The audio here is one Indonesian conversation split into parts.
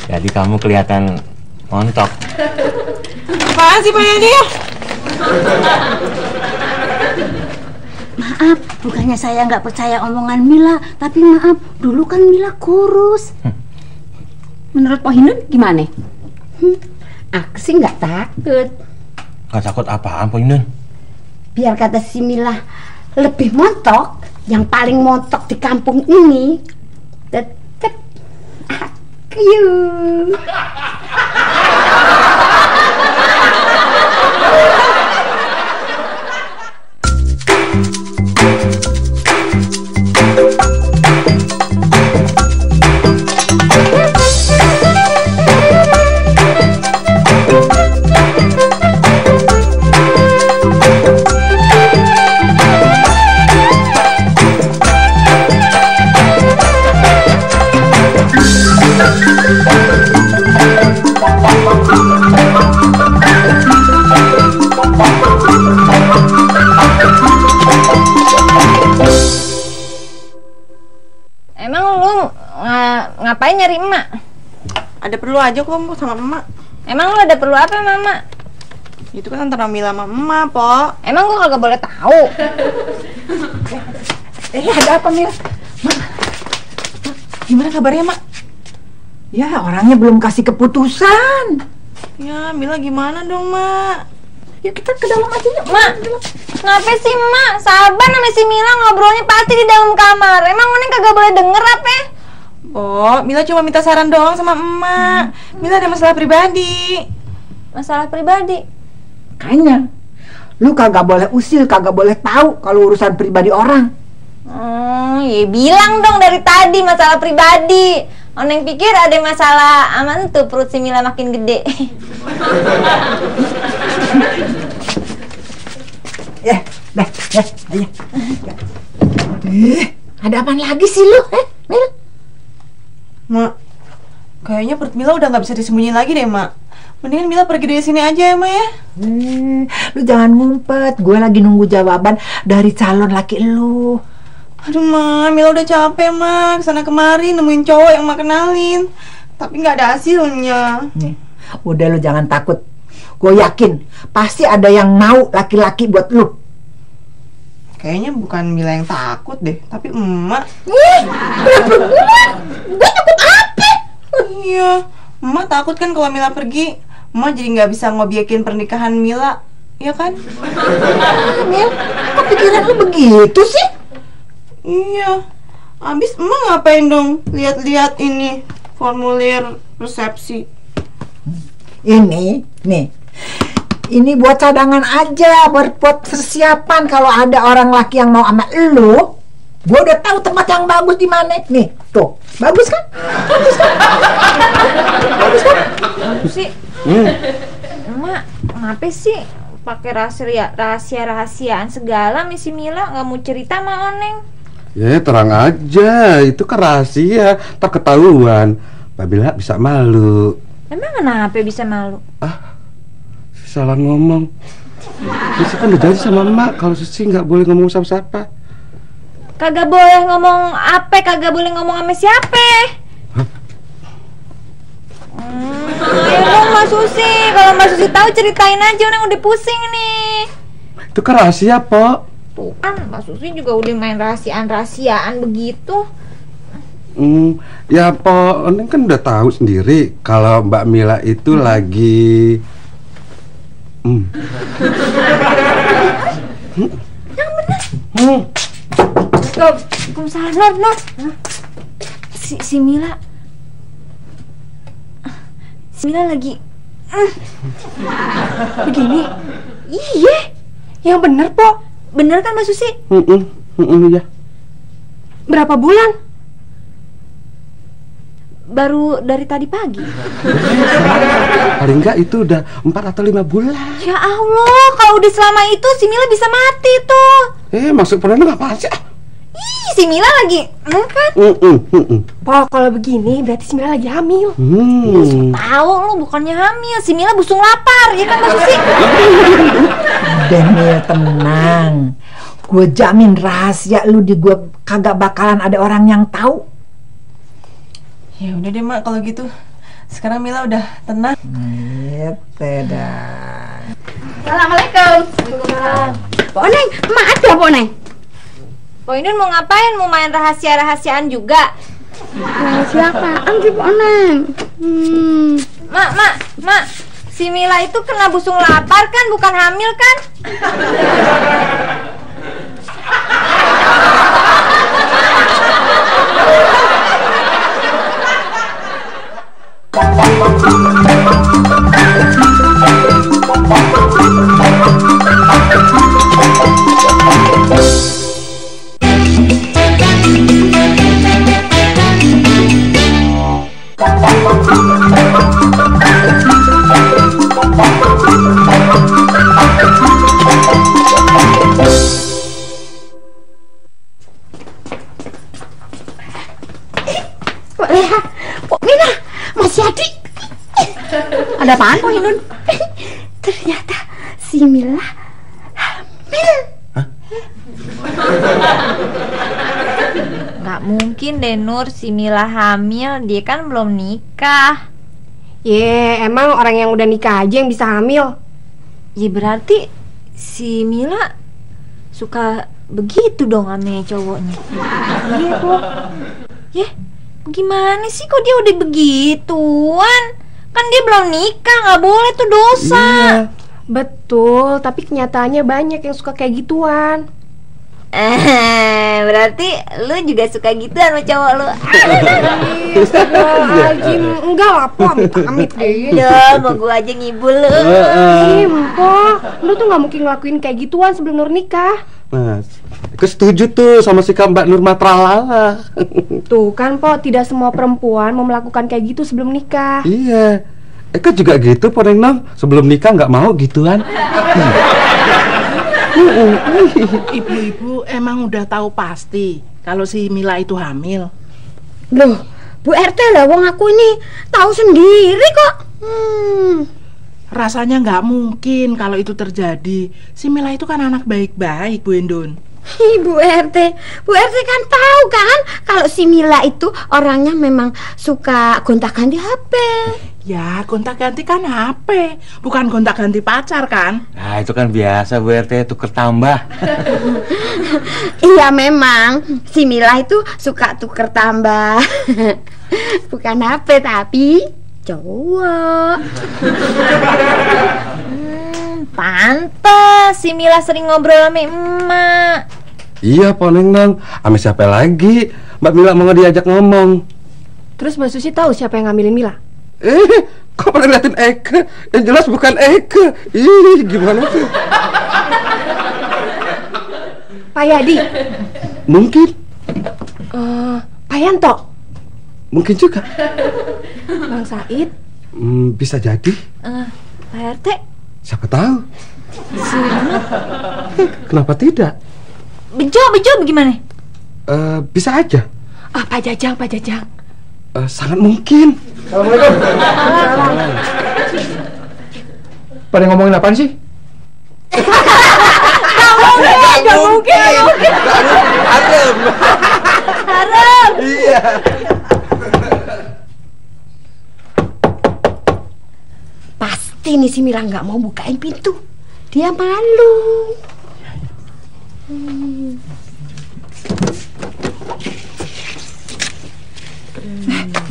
Jadi kamu kelihatan montok. Apaan sih Pak Yadi? Maaf, bukannya saya nggak percaya omongan Mila, tapi maaf, dulu kan Mila kurus. Menurut Pak Hindun gimana? Aku sih nggak takut. Gak takut apaan, Po Indun? Biar kata si Mila lebih montok, yang paling montok di kampung ini tetep aku. Emang lu ngapain nyari emak? Ada perlu aja kok sama emak. Emang lu ada perlu apa sama emak? Itu kan antara Mila sama emak, Po. Emang gua kagak boleh tahu. Ada apa, Mil? Mak, gimana kabarnya, Mak? Ya, orangnya belum kasih keputusan. Ya, Mila gimana dong, Mak? Yuk kita ke dalam aja yuk. Mak, kenapa sih Mak? Sabar sama si Mila ngobrolnya pasti di dalam kamar. Emang Neng kagak boleh denger apa? Po, Mila cuma minta saran doang sama emak. Mila ada masalah pribadi. Masalah pribadi? Kayaknya lu kagak boleh usil, kagak boleh tahu kalau urusan pribadi orang. Ya bilang dong dari tadi masalah pribadi. Neng pikir ada masalah aman tuh perut si Mila makin gede. Ayo. Ada apaan lagi sih lu, Mil? Mak, kayaknya perut Mila udah nggak bisa disembunyiin lagi deh, Mak. Mendingan Mila pergi dari sini aja ya, Mak ya. Lu jangan ngumpet, gue lagi nunggu jawaban dari calon laki lu. Aduh, Mak, Mila udah capek, Mak. Kesana kemari nemuin cowok yang Mak kenalin, tapi nggak ada hasilnya. Nih, udah lu jangan takut. Gue yakin pasti ada yang mau laki-laki buat lu. Kayaknya bukan Mila yang takut deh, tapi emak. Gue takut apa? Iya, emak takut kan kalau Mila pergi, emak jadi nggak bisa ngobyekin pernikahan Mila, ya kan? Mil, kok pikiran lu begitu sih? Iya, abis emak ngapain dong lihat-lihat ini formulir resepsi? Ini buat cadangan aja, buat persiapan kalau ada orang laki yang mau sama lu. Gue udah tahu tempat yang bagus di mana. Nih, tuh, bagus kan? Bagus kan? Sih, Emak, kenapa sih pakai rahasia-rahasiaan segala? Misi Mila nggak mau cerita sama Oneng. Ya terang aja, itu kan rahasia, tak ketahuan. Mbak Mila bisa malu. Emang kenapa bisa malu? Salah ngomong. Sisi kan udah janji sama emak kalau Sisi nggak boleh ngomong sama siapa. Kagak boleh ngomong apa? Kagak boleh ngomong sama siapa? Ayo dong Mas Susi, kalau Mas Susi tahu ceritain aja, orang udah pusing nih. Itu kan rahasia, Po. Tuh kan, Mas Susi juga udah main rahasiaan begitu. Ya Po, Neng kan udah tahu sendiri kalau Mbak Mila itu lagi Yang benar. Waalaikumsalam, Nur. Si Mila lagi begini. Iya. Yang bener, Po. Bener kan Mas Susi? Ya. Berapa bulan? Baru dari tadi pagi. Paling enggak itu udah 4 atau 5 bulan. Ya Allah, kalau udah selama itu si Mila bisa mati tuh. Maksud Purana apaan sih? Ih, si Mila lagi kan? Po, kalau begini berarti si Mila lagi hamil. Tahu lu bukannya hamil, si Mila busung lapar, ya kan Mas Susi? Daniel, tenang. Gue jamin rahasia lu di gue kagak bakalan ada orang yang tahu. Ya udah deh Mak, kalau gitu Sekarang Mila udah tenang. Gitu dah. Assalamualaikum. Pok Neng, mak ada Pok Neng. Pok Indun mau ngapain? Mau main rahasia-rahasiaan juga? Siapaan sih Pok Neng? Mak, si Mila itu kena busung lapar kan, bukan hamil kan? Pok Leha, Pok Mina, Mas Yadi. Ada apaan Pok Indun? Ternyata si Mila hamil. Nggak mungkin deh Nur, si Mila hamil, dia kan belum nikah. Emang orang yang udah nikah aja yang bisa hamil. Ya berarti si Mila suka begitu dong sama cowoknya. Iya kok. Gimana sih kok dia udah begituan? Kan dia belum nikah, nggak boleh tuh dosa. Iya, betul, tapi kenyataannya banyak yang suka kayak gituan. Berarti lu juga suka gituan sama cowok lu. Astagfirullahaladzim. Enggak lah, Po, amit-amit deh. Aduh, mau gua aja ngibul lu. Po, lu tuh gak mungkin ngelakuin kayak gituan sebelum Nur nikah. Nah, aku setuju tuh sama sikap Mbak Nur Matralala. Tuh kan Po, tidak semua perempuan mau melakukan kayak gitu sebelum nikah. Iya, Eka juga gitu Po Neng Nom. Sebelum nikah nggak mau gituan. Ibu-ibu emang udah tahu pasti kalau si Mila itu hamil. Loh, Bu RT lah, wong aku ini tahu sendiri kok. Rasanya nggak mungkin kalau itu terjadi. Si Mila itu kan anak baik-baik, Bu Indun. Bu RT kan tahu kan kalau si Mila itu orangnya memang suka gonta-ganti HP. Ya, gonta-ganti kan HP, bukan gonta-ganti pacar kan? Nah itu kan biasa Bu RT, tuker tambah. Iya memang si Mila itu suka tuker tambah. Bukan HP tapi cowok. Pantes si Mila sering ngobrol sama emak. Iya Po Neng Nom. Ame siapa lagi? Mbak Mila mau diajak ngomong. Terus Mbak Susi tahu siapa yang ngambilin Mila? Kok pada ngeliatin Eka? Yang jelas bukan Eka. Ih, gimana sih? Pak Yadi? Mungkin. Pak Yanto? Mungkin juga. Bang Said? Bisa jadi. Pak RT? Siapa tahu? Si Rahmat? Kenapa tidak? Bejo bagaimana? Bisa aja. Pak Jajang. Sangat mungkin. Assalamualaikum. Pada ngomongin apaan sih? Gak mungkin. Haram. Iya. Pasti nih si Mila nggak mau bukain pintu. Dia malu.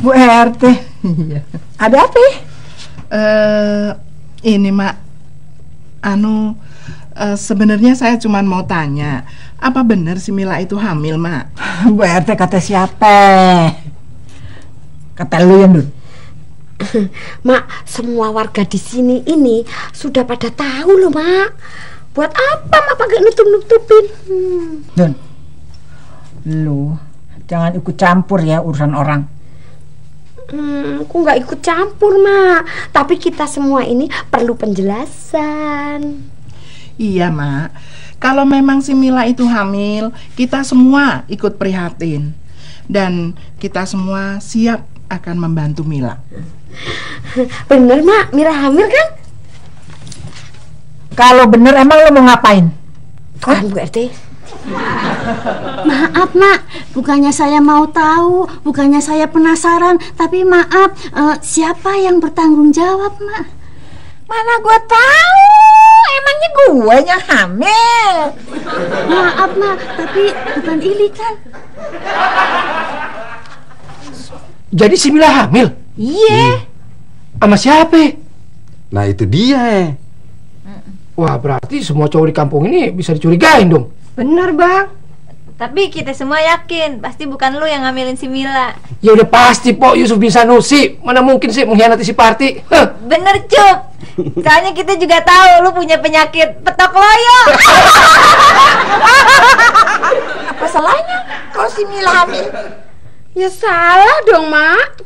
Bu RT. Ada apa? Ini Mak, sebenarnya saya cuma mau tanya, apa benar si Mila itu hamil, Mak? Bu RT kata siapa? Kata lu ya, Dun? Mak, semua warga di sini ini sudah pada tahu loh, Mak. Buat apa Mak pakai nutup-nutupin? Dun, lu jangan ikut campur ya urusan orang. Aku nggak ikut campur, Mak. Tapi kita semua ini perlu penjelasan. Iya, Mak. Kalau memang si Mila itu hamil, kita semua ikut prihatin. Dan kita semua siap akan membantu Mila. Bener, Mak, Mila hamil kan? Kalau bener emang lo mau ngapain? Kan Bu RT, Maaf, Mak. Bukannya saya mau tahu, bukannya saya penasaran, tapi maaf, siapa yang bertanggung jawab, Mak? Mana gue tahu, emangnya gue yang hamil. Maaf, Mak, tapi bukan Ili kan? Jadi si Mila hamil? Iya. Sama siapa? Nah itu dia. Wah, berarti semua cowok di kampung ini bisa dicurigain dong. Bener, Bang. Tapi kita semua yakin pasti bukan lu yang ngambilin si Mila. Ya udah pasti, Pok, Yusuf bin Sanusi. Mana mungkin sih mengkhianati si Parti? Bener, Cup. Soalnya kita juga tahu lu punya penyakit petok loyo. Apa salahnya kalau si Mila hamil? Ya salah dong, Mak.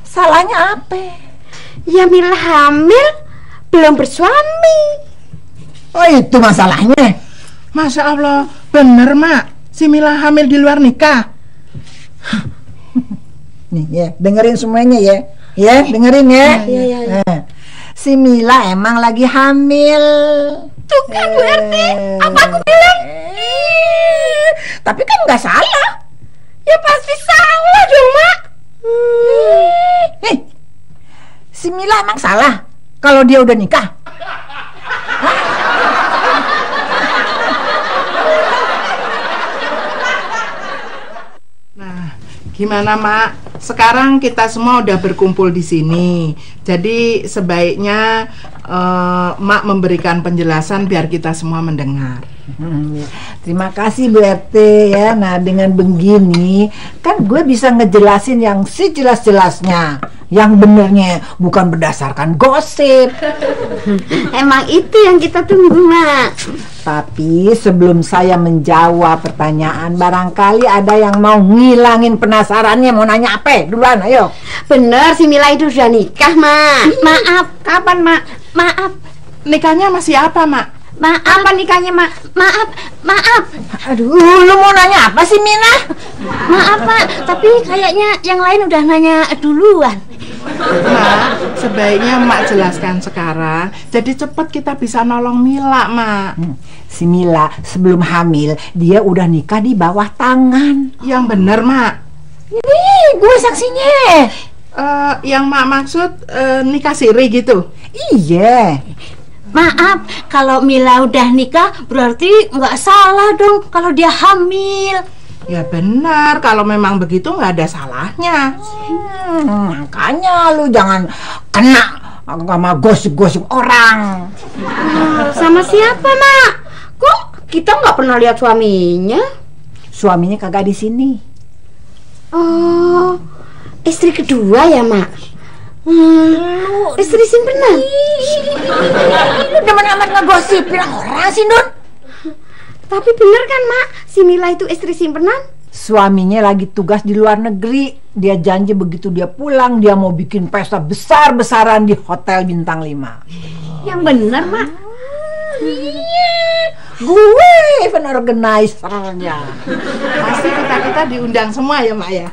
Salahnya apa? Ya Mila hamil, belum bersuami. Oh itu masalahnya. Masya Allah, bener Mak, si Mila hamil di luar nikah. Nih ya, dengerin semuanya ya. Ya, dengerin ya. Nah, si Mila emang lagi hamil. Tuh kan Bu RT, apa aku bilang? Tapi kan nggak salah. Ya pasti salah dong, Mak. Nih, si Mila emang salah kalau dia udah nikah. Nah, gimana Mak? Sekarang kita semua udah berkumpul di sini. Jadi sebaiknya Mak memberikan penjelasan biar kita semua mendengar. Terima kasih Bu RT ya. Nah dengan begini kan gue bisa ngejelasin yang sejelas-jelasnya, yang benernya, bukan berdasarkan gosip. Emang itu yang kita tunggu, Mak. Tapi sebelum saya menjawab pertanyaan, barangkali ada yang mau ngilangin penasarannya. Mau nanya apa? Duluan, ayo. Bener, si Mila itu udah nikah, Mak. Maaf, kapan, Mak? Maaf. Nikahnya masih apa, Mak? Maaf. Apa nikahnya, Mak? Maaf. Aduh, lu mau nanya apa sih, Mina? Maaf, Mak, tapi kayaknya yang lain udah nanya duluan. Mak, sebaiknya Mak jelaskan sekarang. Jadi cepat kita bisa nolong Mila, Mak. Si Mila sebelum hamil, dia udah nikah di bawah tangan. Yang bener, Mak. Ini gue saksinya. Yang Mak maksud nikah siri gitu? Iya. Maaf, kalau Mila udah nikah berarti nggak salah dong kalau dia hamil. Ya benar, kalau memang begitu nggak ada salahnya. Makanya lu jangan kena sama gosip-gosip orang. Sama siapa, Mak? Kok kita nggak pernah lihat suaminya? Suaminya kagak di sini. Oh, istri kedua ya, Mak? Istri simpenan. Lu demen amat ngegosipin orang sih, Nun. Tapi bener kan, Mak? Si Mila itu istri simpenan? Suaminya lagi tugas di luar negeri. Dia janji begitu dia pulang, dia mau bikin pesta besar-besaran di hotel bintang 5. Yang bener, Mak? Iya, gue event organizer-nya. Pasti kita diundang semua ya, Mak ya?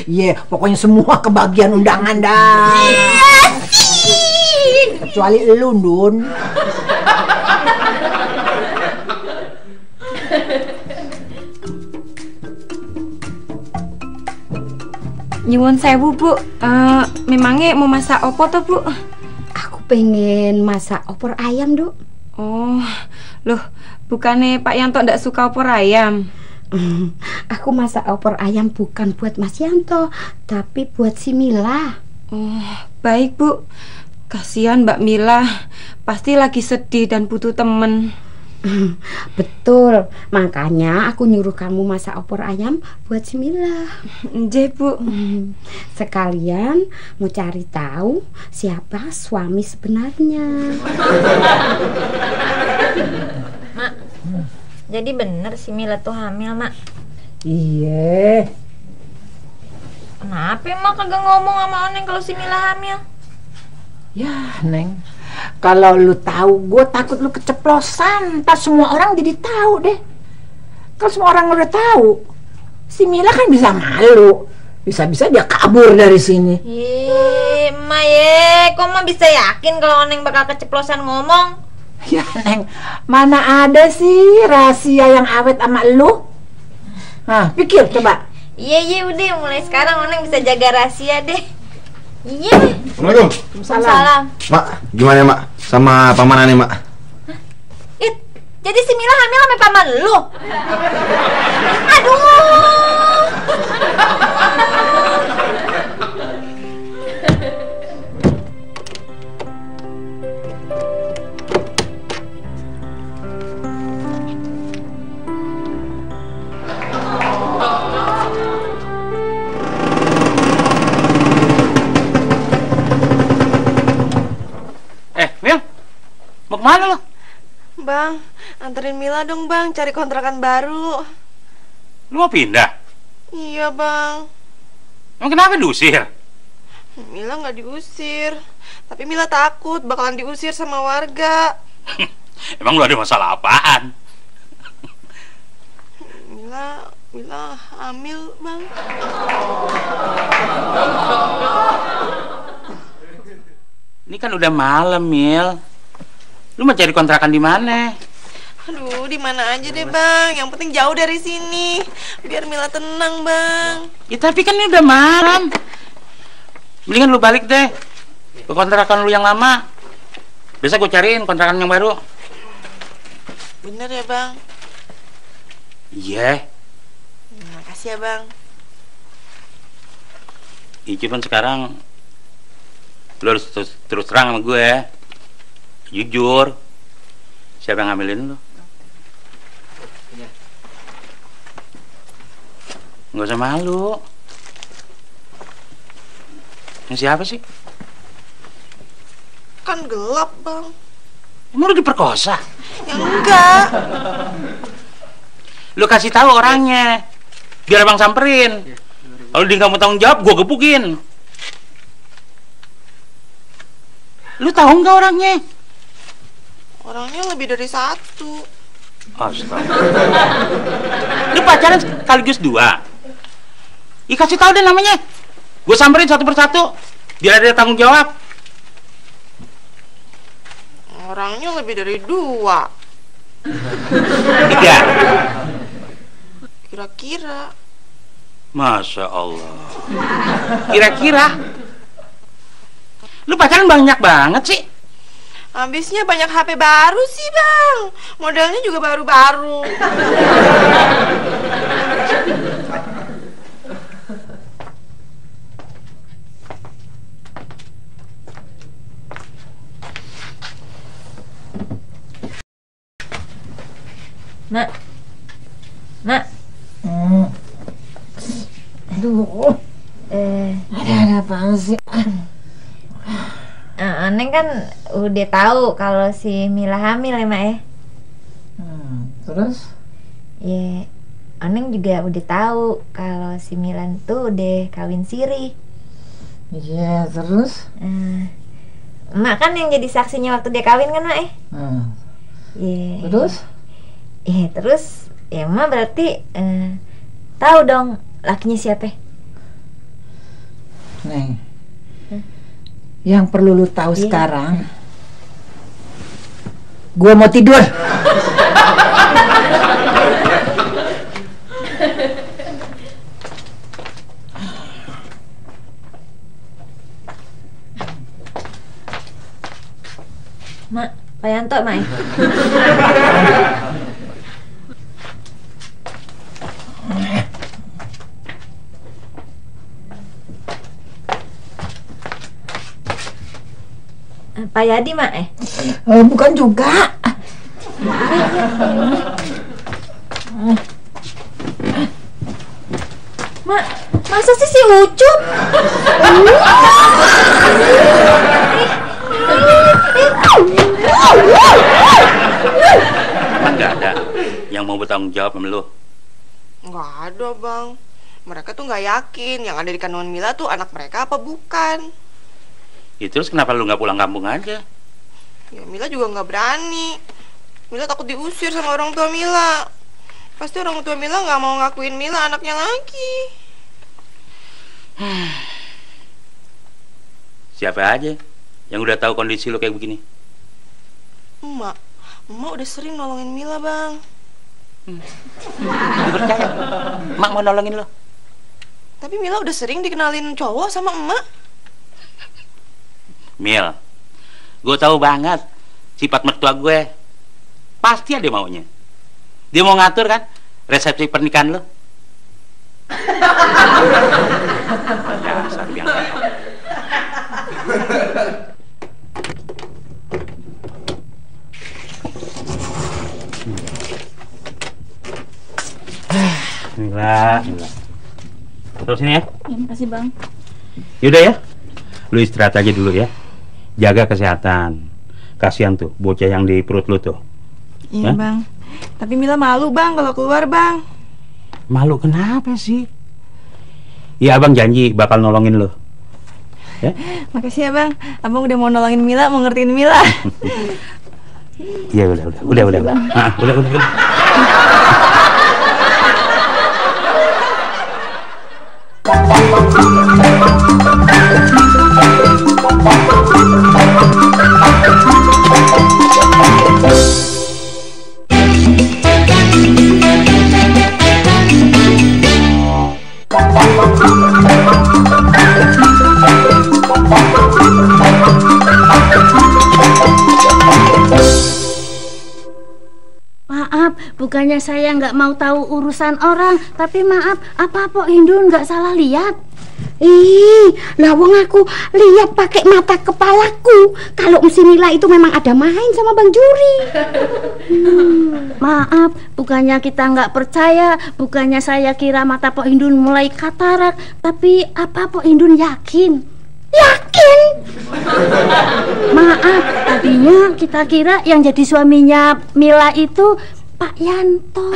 Iya, pokoknya semua kebagian undangan dah. Kecuali lu, Dun. Nyuwun sewu, Bu. Memangnya mau masak opo toh, Bu? Aku pengen masak opor ayam, Duk. Oh, loh, bukannya Pak Yanto ndak suka opor ayam? Aku masak opor ayam bukan buat Mas Yanto, tapi buat si Mila. Oh, baik, Bu. Kasihan Mbak Mila, pasti lagi sedih dan butuh temen. Betul, makanya aku nyuruh kamu masak opor ayam buat si Mila. Nggih, Bu. Sekalian mau cari tahu siapa suami sebenarnya. Mak, jadi bener si Mila tuh hamil, Mak? Iya. Kenapa Mak kagak ngomong sama Oneng kalau si Mila hamil? Ya, Neng, kalau lu tahu, gue takut lu keceplosan. Ntar semua orang jadi tahu deh. Kalau semua orang udah tahu, si Mila kan bisa malu. Bisa-bisa dia kabur dari sini. Ih, Emak ye, kok Emak bisa yakin kalau Oneng bakal keceplosan ngomong? Ya Neng, mana ada sih rahasia yang awet sama lu? Nah, pikir coba. Iya udah, mulai sekarang Neng bisa jaga rahasia deh. Iya. Assalamualaikum. Salam. Mak, gimana Mak? Sama paman nih Mak? Jadi si Mila hamil sama paman lu? Aduh. Mil, mau kemana lo? Bang, anterin Mila dong bang, cari kontrakan baru. Lu mau pindah? Iya bang. Emang kenapa diusir? Mila nggak diusir, tapi Mila takut bakalan diusir sama warga. Emang lu ada masalah apaan? Mila hamil bang. Ini kan udah malam, Mil. Lu mau cari kontrakan di mana? Aduh, di mana aja deh bang. Yang penting jauh dari sini, biar Mila tenang bang. Ya tapi kan ini udah malam. Mendingan lu balik deh ke kontrakan lu yang lama. Biasa gue cariin kontrakan yang baru. Bener ya bang? Iya. Makasih ya bang. Ya, cuman sekarang lu harus terus terang sama gue. Jujur. Siapa yang ngambilin lu? Nggak usah malu. Ini siapa sih? Kan gelap bang. Emang lu diperkosa? Ya enggak. Lu kasih tahu orangnya, biar abang samperin. Kalau dia nggak mau tanggung jawab, gue gebukin. Lu tahu nggak orangnya? Orangnya lebih dari satu. Astaga. Lu pacaran sekaligus dua. Ih, kasih tahu deh namanya. Gue samperin satu persatu, biar ada tanggung jawab. Orangnya lebih dari dua. Tiga. Kira-kira. Masya Allah. Kira-kira. Lu pacaran banyak banget sih. Habisnya banyak HP baru sih bang. Modelnya juga baru-baru. Mak. Aduh. Ada apaan sih? Neng kan udah tahu kalau si Mila hamil ya Mak ya. Terus? Ya, Neng juga udah tahu kalau si Milan tuh udah kawin siri. Iya, terus? Mak kan yang jadi saksinya waktu dia kawin kan Mak ya. Iya. Terus? Iya terus ya Mak berarti tahu dong lakinya siapa? Neng, yang perlu lu tahu sekarang, gua mau tidur. Mak, Pak Yanto Mak ya? Pak Yadi Mak Bukan juga. Mak, masa sih si Ucup? Emang nggak ada yang mau bertanggung jawab sama lu? Nggak ada bang. Mereka tuh nggak yakin yang ada di kandungan Mila tuh anak mereka apa bukan. Ya, terus kenapa lu nggak pulang kampung aja? Ya Mila juga nggak berani. Mila takut diusir sama orang tua Mila. Pasti orang tua Mila nggak mau ngakuin Mila anaknya lagi. Siapa aja yang udah tahu kondisi lu kayak begini? Emak. Emak udah sering nolongin Mila, Bang. Gue percaya. Mak mau nolongin lo. Tapi Mila udah sering dikenalin cowok sama emak. Mil, gue tahu banget sifat mertua gue. Pasti ada maunya. Dia mau ngatur kan resepsi pernikahan lo. Dasar biang. Mila. Terus ini ya. Ya, makasih Bang. Yaudah ya, lu istirahat aja dulu ya. Jaga kesehatan. Kasihan tuh bocah yang di perut lu tuh. Iya, Bang. Tapi Mila malu, Bang, kalau keluar, Bang. Malu kenapa sih? Ya abang janji bakal nolongin lo. Ya? Makasih ya, Bang. Abang udah mau nolongin Mila, mau ngertiin Mila. Iya udah. Udah. Maaf, bukannya saya nggak mau tahu urusan orang, tapi maaf, apa Pok Hindun nggak salah lihat? Ih, lah wong aku lihat pakai mata kepalaku. Kalau si Mila itu memang ada main sama Bang Juri. Maaf, bukannya kita nggak percaya, bukannya saya kira mata Pok Hindun mulai katarak, tapi apa Pok Hindun yakin? Yakin? Maaf, tadinya kita kira yang jadi suaminya Mila itu Pak Yanto.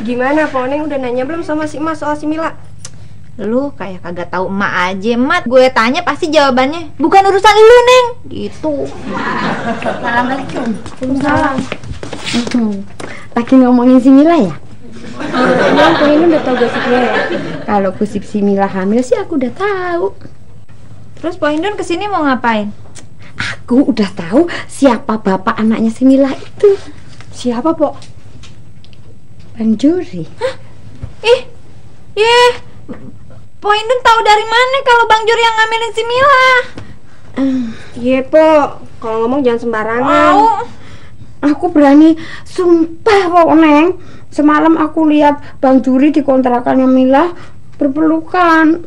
Gimana Poneng, udah nanya belum sama si Emak soal si Mila? Lu kayak kagak tahu emak aja, Mat. Gue tanya pasti jawabannya bukan urusan lu, Neng. Gitu. Assalamualaikum. Waalaikumsalam. Lagi ngomongin si Mila ya? Emang Poneng udah tahu gosipnya ya? Kalau gosip si Mila hamil sih aku udah tahu. Terus Pak Indun kesini mau ngapain? Aku udah tahu siapa bapak anaknya si Mila itu. Siapa, Pok? Bang Juri. Hah? Pak Indun tahu dari mana kalau Bang Juri yang ngambilin si Mila? Iya, Pok. Kalau ngomong jangan sembarangan. Aku berani sumpah, Pok Neng. Semalam aku lihat Bang Juri di kontrakannya Mila berpelukan.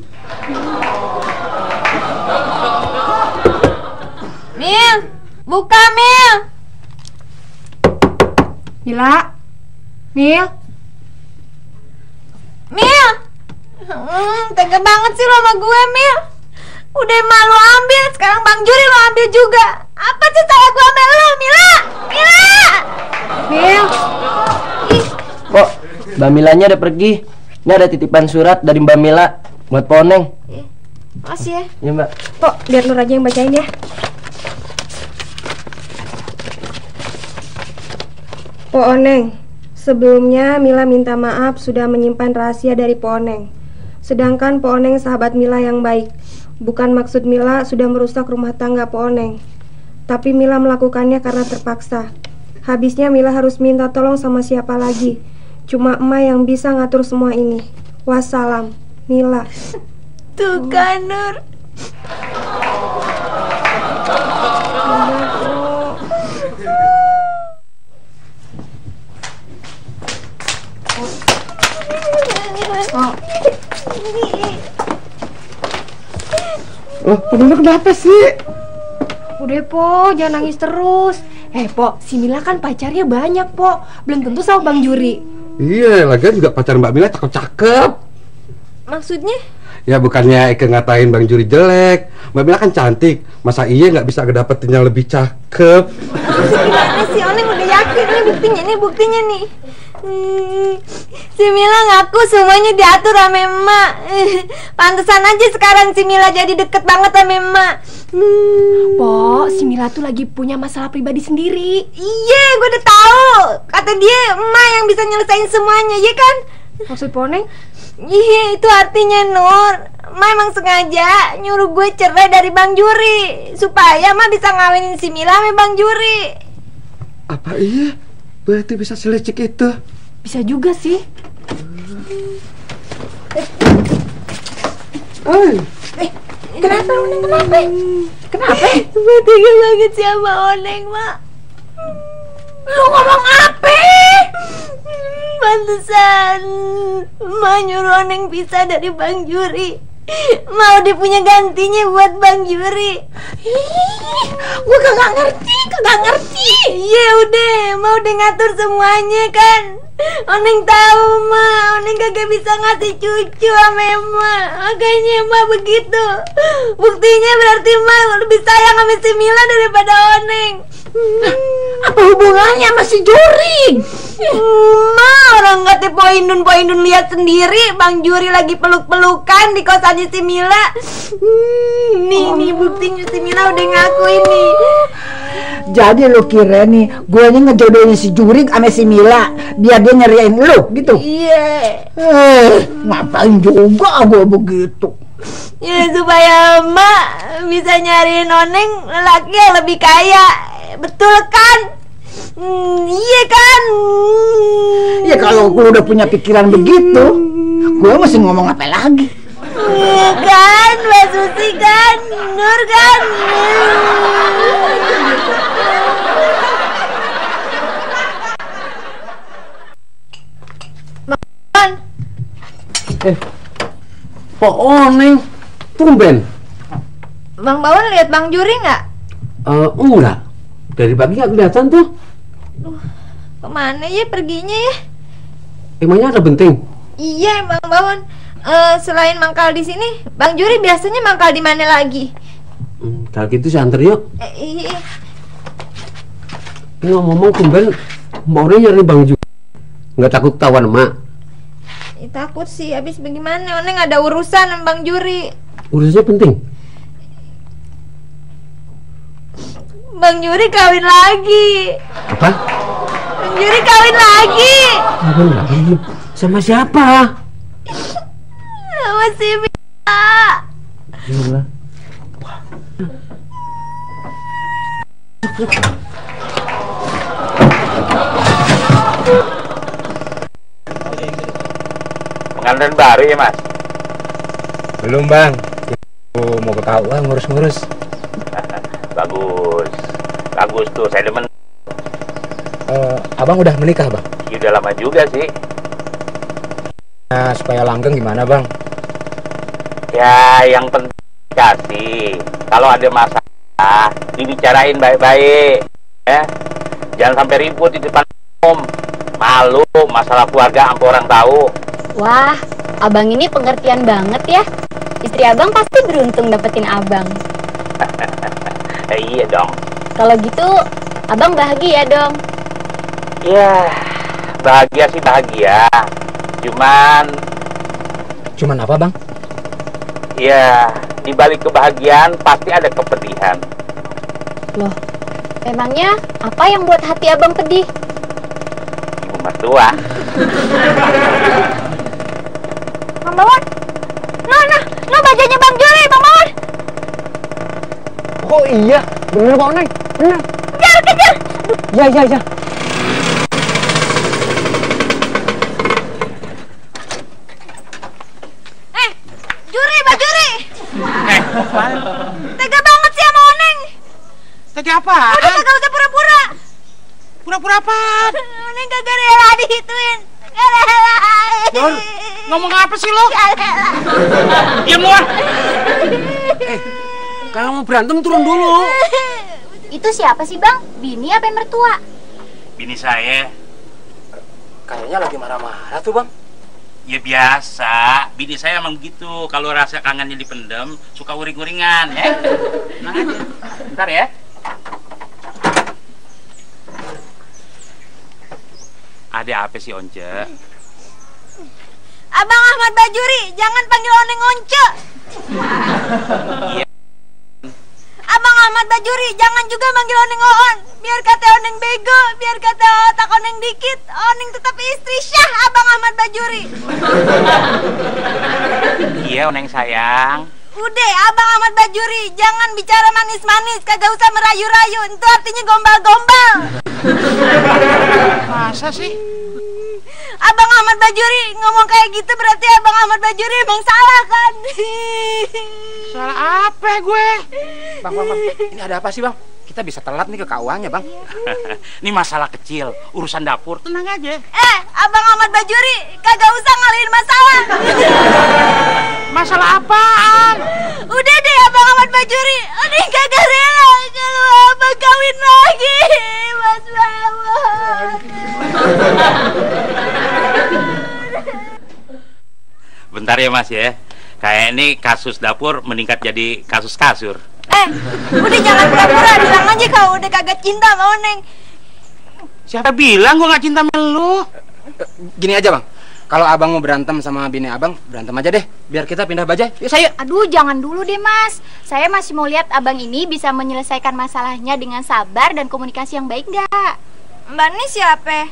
Mil, buka Mil. Mila. Mil. Tega banget sih lo sama gue, Mil. Udah emak lo ambil, sekarang Bang Juri lo ambil juga. Apa sih salah gue ambil lo, Mila? Mil. Pok, Mbak Milanya udah pergi. Ini ada titipan surat dari Mbak Mila buat Poneng. Makasih ya. Iya, Mbak. Pok, biar Nur aja yang bacain ya. Po Oneng, sebelumnya Mila minta maaf sudah menyimpan rahasia dari Po Oneng. Sedangkan Po Oneng sahabat Mila yang baik. Bukan maksud Mila sudah merusak rumah tangga Po Oneng. Tapi Mila melakukannya karena terpaksa. Habisnya Mila harus minta tolong sama siapa lagi. Cuma emak yang bisa ngatur semua ini. Wassalam, Mila. Tuh kan, Nur. Oh, Poneng kenapa sih? Udah Po, jangan nangis terus. Po, si Mila kan pacarnya banyak Po. Belum tentu sama Bang Juri. Iya, lagian juga pacar Mbak Mila cakep-cakep. Maksudnya? Ya bukannya Eke ngatain Bang Juri jelek. Mbak Mila kan cantik. Masa iya nggak bisa ngedapetin yang lebih cakep? Gimana sih, Oneng udah yakin. Ini buktinya nih. Si Mila ngaku semuanya diatur sama emak. Pantesan aja sekarang si Mila jadi deket banget sama emak. Po, si Mila tuh lagi punya masalah pribadi sendiri. Iya, gue udah tahu. Kata dia emak yang bisa nyelesain semuanya, ya kan? Maksud Poneng? Iya, itu artinya Nur. Ma emang sengaja nyuruh gue cerai dari Bang Juri supaya Ma bisa ngawinin si Mila sama Bang Juri. Apa iya? Berarti bisa selecek itu? Bisa juga sih. Kenapa Oneng, kenapa? Kenapa? Gue tega banget sih sama Oneng, Mak. Lu ngomong apa? Pantesan Ma nyuruh Oneng pisah dari Bang Juri. Mau dia punya gantinya buat Bang Juri. Gue kagak ngerti. Iya udah, mau udah ngatur semuanya kan. Oneng tahu Ma, Oneng kagak bisa ngasih cucu sama Ma. Makanya Ma begitu. Buktinya berarti Ma lebih sayang sama si Mila daripada Oneng. Apa hubungannya sama si Juri? Ma, orang kata Poindun lihat sendiri Bang Juri lagi peluk-pelukan di kosannya si Mila. Nih buktinya si Mila udah ngakuin nih. Jadi lu kira nih gue nya ngejodohin si Juri sama si Mila biar dia nyeriain lu gitu? Iya. Ngapain juga gue begitu? Ya supaya Ma bisa nyariin Oneng lelaki yang lebih kaya. Betul kan? Iya kan? Ya kalau gue udah punya pikiran begitu, gue mesti ngomong apa lagi? Iya kan, Mbak Susi kan, Nur kan. Pak Oneng, tumben. Bang Bawan lihat Bang Juri nggak? Enggak. Dari pagi nggak kelihatan tuh. Kemana ya perginya ya? Emangnya ada penting? Iya Bang Bawan. Selain mangkal di sini, Bang Juri biasanya mangkal di mana lagi? Kalau gitu saya anter yuk. Iya. Ngomong-ngomong tumben, maunya nyari Bang Juri. Nggak takut ketahuan emak? Takut sih, habis bagaimana? Oneng ada urusan sama Bang Juri. Urusannya penting. Bang Juri kawin lagi. Apa? Bang Juri kawin lagi. Kawin lagi? Sama siapa? Sama si Mila. Mila. Pengantin baru ya Mas? Belum Bang. Mau ke KUA ngurus-ngurus. Bagus tuh, saya demen. Abang udah menikah Bang? Ya udah lama juga sih. Nah, supaya langgeng gimana Bang? Ya yang penting kasih. Kalau ada masalah dibicarain baik-baik ya. Jangan sampai ribut di depan umum. Malu masalah keluarga sampai orang tahu. Wah, abang ini pengertian banget ya. Istri abang pasti beruntung dapetin abang. Iya dong. Kalau gitu, abang bahagia dong. Ya, bahagia sih bahagia. Cuman apa Bang? Ya, di balik kebahagiaan pasti ada kepedihan. Loh, emangnya apa yang buat hati abang pedih? Ibu mertua. Bang Bawan, no bajunya Bang Juri, Bang Bawan. Oh iya, bener Pak Oneng, bener. Kejar. Ya. Juri, Bang Juri. Tega banget sih sama Oneng. Tega apa? Udah kagak usah pura-pura. Pura-pura apa? Oneng kagak rela dihituin. Gak rela. Nur, ngomong apa sih lo? Diam lu. Kalau mau berantem turun dulu. Itu siapa sih bang? Bini apa mertua? Bini saya. Kayaknya lagi marah-marah tuh bang. Ya biasa, bini saya emang begitu. Kalau rasa kangennya dipendem, suka uring-uringan ya. Tenang aja, bentar ya. Ada apa sih Once? Abang Ahmad Bajuri, jangan panggil Oneng Once. Iya. Abang Ahmad Bajuri, jangan juga manggil Oneng Oon. Biar kata Oneng bego, biar kata otak Oneng dikit, Oneng tetap istri Syah Abang Ahmad Bajuri. Iya, Oneng sayang. Udah, Abang Ahmad Bajuri, jangan bicara manis-manis, kagak usah merayu-rayu, itu artinya gombal-gombal. Masa sih? Abang Ahmad Bajuri ngomong kayak gitu berarti Abang Ahmad Bajuri emang salah kan? Salah apa gue? Bang, ini ada apa sih bang? Kita bisa telat nih ke KUA-nya bang. Ini masalah kecil, urusan dapur, tenang aja. Abang Ahmad Bajuri, kagak usah ngalihin masalah. Masalah apaan? Udah deh Abang Ahmad Bajuri, ini kagak rela kalau abang kawin lagi, Mas Mahmud. Bentar ya Mas ya. Kayak ini kasus dapur meningkat jadi kasus kasur. Udah jangan pura-pura, bilang aja kalau udah kagak cinta sama Oneng. Siapa bilang gua gak cinta sama lu? Gini aja bang, kalau abang mau berantem sama bini abang, berantem aja deh, biar kita pindah bajai. Yuk saya. Aduh, jangan dulu deh Mas. Saya masih mau lihat abang ini bisa menyelesaikan masalahnya dengan sabar dan komunikasi yang baik nggak? Mbak ini siapa?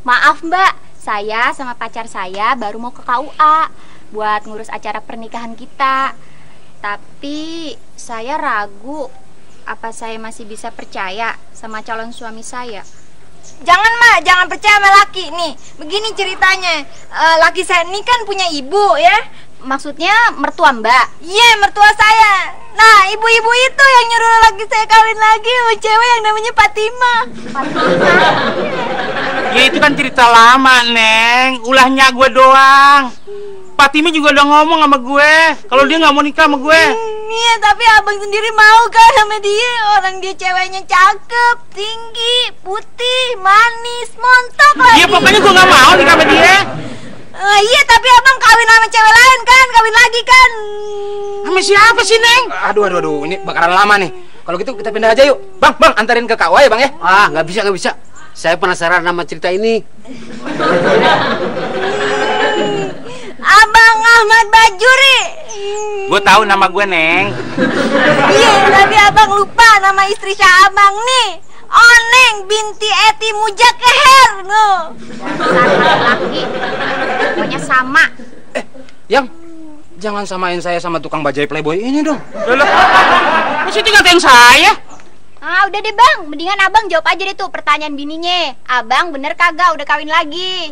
Maaf Mbak, saya sama pacar saya baru mau ke KUA buat ngurus acara pernikahan kita. Tapi saya ragu, apa saya masih bisa percaya sama calon suami saya? Jangan Mak, jangan percaya sama laki. Nih, begini ceritanya. Laki saya ini kan punya ibu ya. Maksudnya mertua Mbak? Iya, mertua saya. Nah, ibu-ibu itu yang nyuruh laki saya kawin lagi sama cewek yang namanya Fatimah. Ya itu kan cerita lama, Neng. Ulahnya gue doang. Fatimah juga udah ngomong sama gue kalau dia nggak mau nikah sama gue. Iya, tapi abang sendiri mau kan sama dia? Orang dia ceweknya cakep, tinggi, putih, manis, montok lagi. Iya, pokoknya gue nggak mau nikah sama dia. Iya, tapi abang kawin sama cewek lain kan? Kawin lagi kan? Sama siapa sih, Neng? Aduh, ini bakaran lama nih. Kalau gitu kita pindah aja yuk. Bang, antarin ke KUA ya bang ya? Nggak bisa. Saya penasaran sama cerita ini. Abang Ahmad Bajuri. Gue tahu nama gue, Neng. Iya, tapi abang lupa nama istri Syah Abang nih. Oneng binti Eti Mujakeher, no. Laki, pokoknya sama. Yang jangan samain saya sama tukang bajai playboy ini dong. Masih ngatain saya? Udah deh bang, mendingan abang jawab aja deh tuh pertanyaan bininya. Abang bener kagak udah kawin lagi?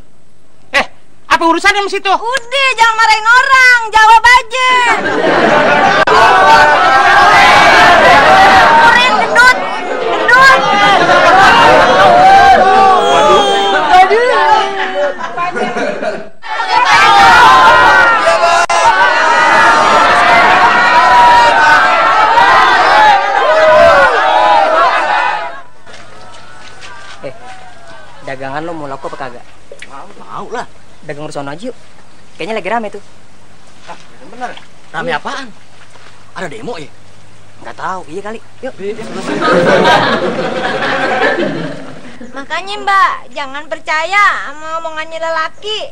Apa urusannya sama situ? Udah, jangan marahin orang, jawab aja. Kurin, gendut. Dagangan lo mau laku apa kagak? Mau lah. Dagang rusuhan aja yuk. Kayaknya lagi rame tuh. Bener. Rame apaan? Ada demo ya? Nggak tahu. Iya kali. Yuk. Makanya Mbak, jangan percaya sama omongannya lelaki.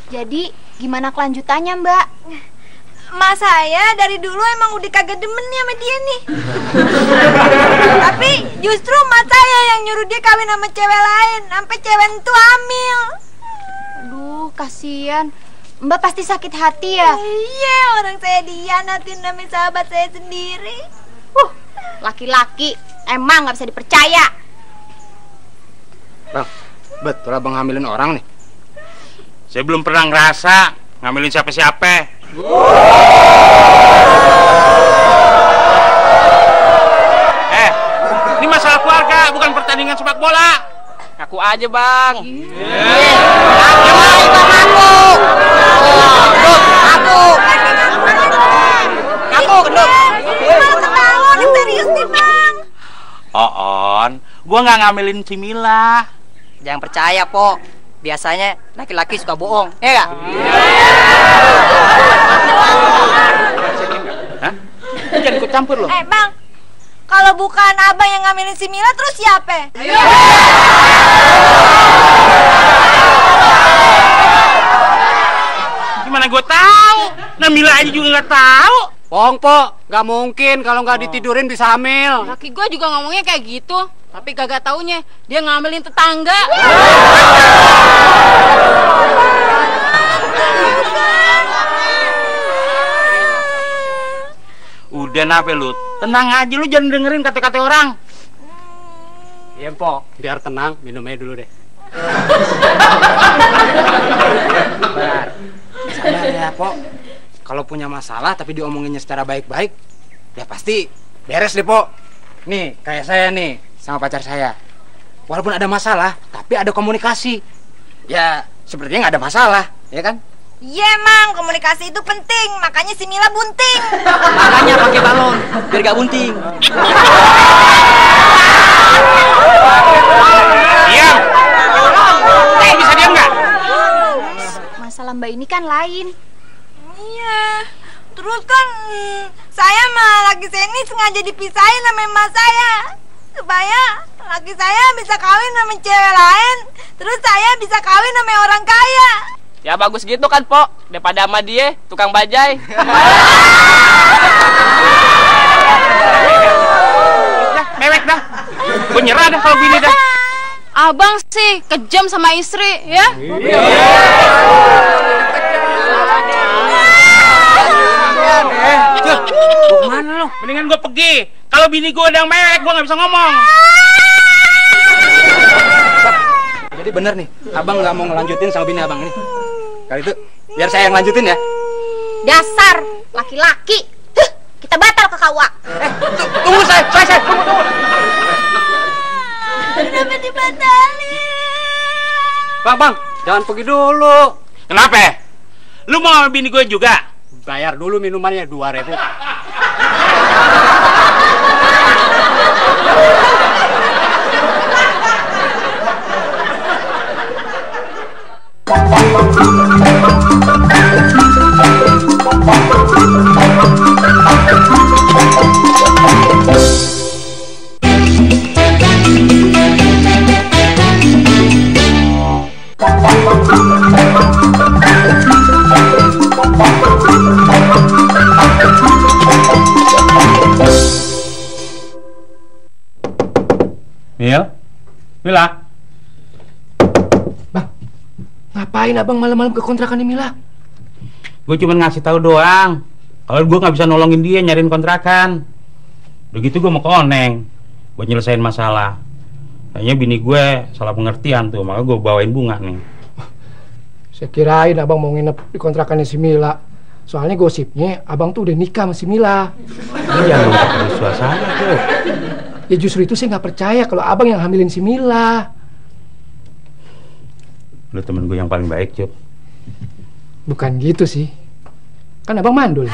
Jadi gimana kelanjutannya Mbak? Mas saya dari dulu emang udah kagak demen nih sama dia nih. Tapi justru mas saya yang nyuruh dia kawin sama cewek lain, sampai cewek itu hamil. Aduh, kasihan. Mbak pasti sakit hati ya? Iya, orang saya dihianatin sama sahabat saya sendiri. Laki-laki emang nggak bisa dipercaya. Bang, betul abang hamilin orang nih? Saya belum pernah ngerasa ngambilin siapa-siapa. Ini masalah keluarga, bukan pertandingan sepak bola. Ngaku aja bang. On, gua nggak ngambilin si Mila. Jangan percaya, Po. Biasanya laki-laki suka bohong, ya nggak? Hah? Jangan ikut campur loh. Bang, kalau bukan abang yang ngambilin si Mila, terus siapa? Gimana gue tahu? Nah Mila aja juga nggak tahu. Bohong, Po. Nggak mungkin kalau nggak ditidurin bisa hamil. Laki gue juga ngomongnya kayak gitu. Tapi kagak taunya dia ngamelin tetangga. Udah nape lu? Tenang aja, lu jangan dengerin kata-kata orang. Iya, Pok. Biar tenang, minum aja dulu deh. Sabar ya, Pok. Kalau punya masalah tapi diomonginnya secara baik-baik, ya pasti beres deh, Pok. Nih, kayak saya nih sama pacar saya. Walaupun ada masalah, tapi ada komunikasi. Ya, sepertinya nggak ada masalah, ya kan? Iya emang, komunikasi itu penting, makanya si Mila bunting. Makanya pakai balon, biar gak bunting. Diam! Bisa diam nggak? Masalah Mbak ini kan lain. Iya, terus kan saya sama laki saya ini sengaja dipisahin sama emak saya supaya laki saya bisa kawin sama cewek lain, terus saya bisa kawin sama orang kaya. Ya bagus gitu kan, Pok. Daripada sama dia, tukang bajai. Mewek dah. Gue nyerah dah kalau gini dah. Abang sih kejam sama istri, ya? Mau kemana lo? Mendingan gue pergi. Kalau bini gue udah mewek, gue nggak bisa ngomong. Jadi bener nih, abang nggak mau ngelanjutin sama bini abang ini. Kali itu, biar saya yang lanjutin ya. Dasar laki-laki. Kita batal ke KUA. Tunggu saya, tunggu. Kenapa dibatalin? Bang, jangan pergi dulu. Kenapa? Lu mau sama bini gue juga? Bayar dulu minumannya 2.000. Mila? Bang, ngapain abang malam-malam ke kontrakan Mila? Gue cuma ngasih tahu doang. Kalau gue nggak bisa nolongin dia nyariin kontrakan. Begitu gue mau ke Oneng buat nyelesain masalah. Kayaknya bini gue salah pengertian tuh, maka gue bawain bunga nih. Saya kirain abang mau nginep di kontrakannya si Mila. Soalnya gosipnya abang tuh udah nikah sama si Mila. Iya, lu suasana tuh. Ya justru itu saya nggak percaya kalau abang yang hamilin si Mila. Lu temen gue yang paling baik, Cup. Bukan gitu sih. Kan abang mandul.